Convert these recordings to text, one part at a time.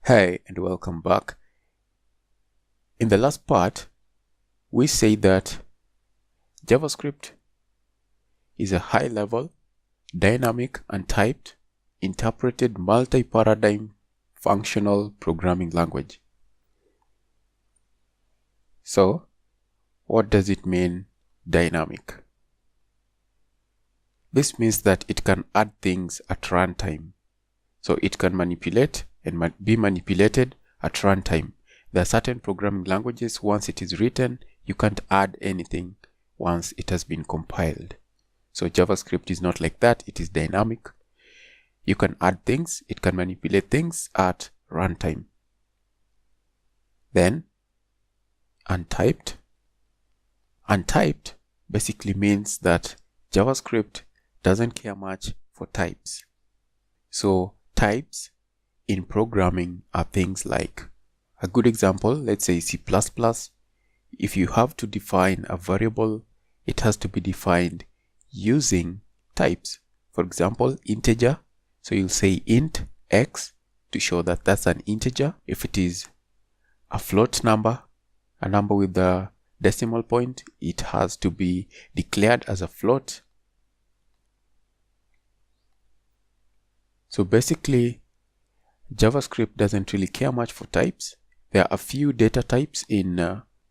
Hey, and welcome back. In the last part, we say that JavaScript is a high-level, dynamic, untyped, interpreted multi-paradigm functional programming language. So, what does it mean, dynamic? This means that it can add things at runtime. So it can manipulate and be manipulated at runtime. There are certain programming languages, once it is written, you can't add anything once it has been compiled. So JavaScript is not like that, it is dynamic. You can add things, it can manipulate things at runtime. Then, untyped. Untyped basically means that JavaScript doesn't care much for types. So types in programming are things like, a good example, let's say C++. If you have to define a variable, it has to be defined using types. For example, integer. So you'll say int x to show that that's an integer. If it is a float number, a number with a decimal point, it has to be declared as a float. So basically, JavaScript doesn't really care much for types. There are a few data types in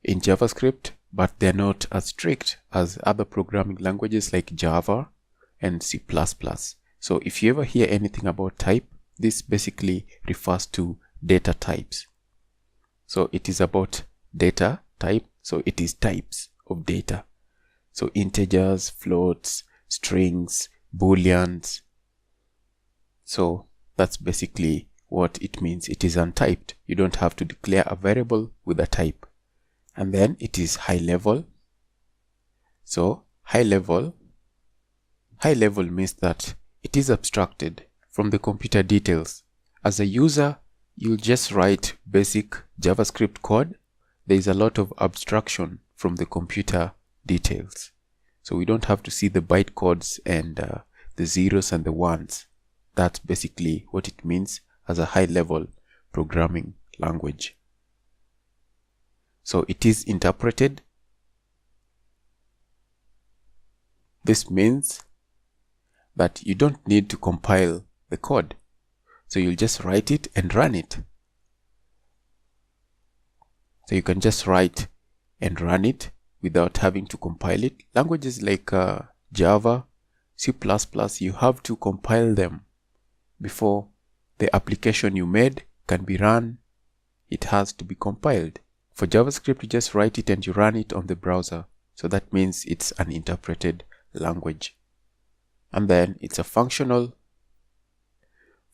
JavaScript, but they're not as strict as other programming languages like Java and C++. So if you ever hear anything about type, this basically refers to data types. So it is about data type, so it is types of data. So integers, floats, strings, booleans. So that's basically what it means. It is untyped. You don't have to declare a variable with a type. And then it is high level. So high level means that it is abstracted from the computer details. As a user, you'll just write basic JavaScript code. There is a lot of abstraction from the computer details. So we don't have to see the bytecodes and the zeros and the ones. That's basically what it means as a high-level programming language. So it is interpreted. This means that you don't need to compile the code. So you'll just write it and run it. So you can just write and run it without having to compile it. Languages like Java, C++, you have to compile them before the application you made can be run. It has to be compiled. For JavaScript, you just write it and you run it on the browser. So that means it's an interpreted language. And then it's a functional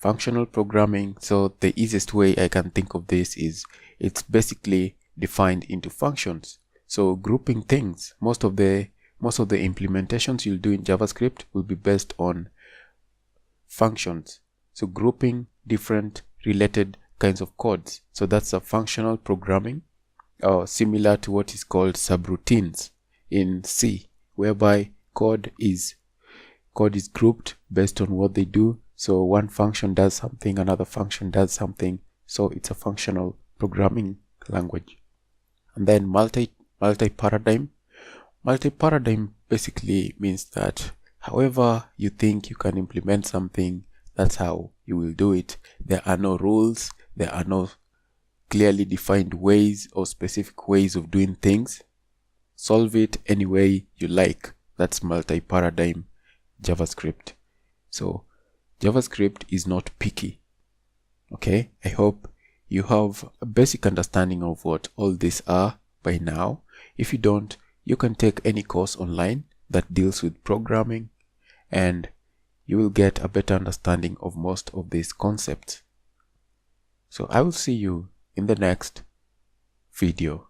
programming. So the easiest way I can think of this is it's basically defined into functions. So grouping things, most of the implementations you'll do in JavaScript will be based on functions. So grouping different related kinds of codes. So that's a functional programming, or similar to what is called subroutines in C, whereby code is grouped based on what they do. So one function does something, another function does something. So it's a functional programming language. And then multi-paradigm. Multi-paradigm basically means that however you think you can implement something, that's how you will do it. There are no rules. There are no clearly defined ways or specific ways of doing things. Solve it any way you like. That's multi-paradigm JavaScript. So JavaScript is not picky. Okay, I hope you have a basic understanding of what all these are by now. If you don't, you can take any course online that deals with programming and you will get a better understanding of most of these concepts. So I will see you in the next video.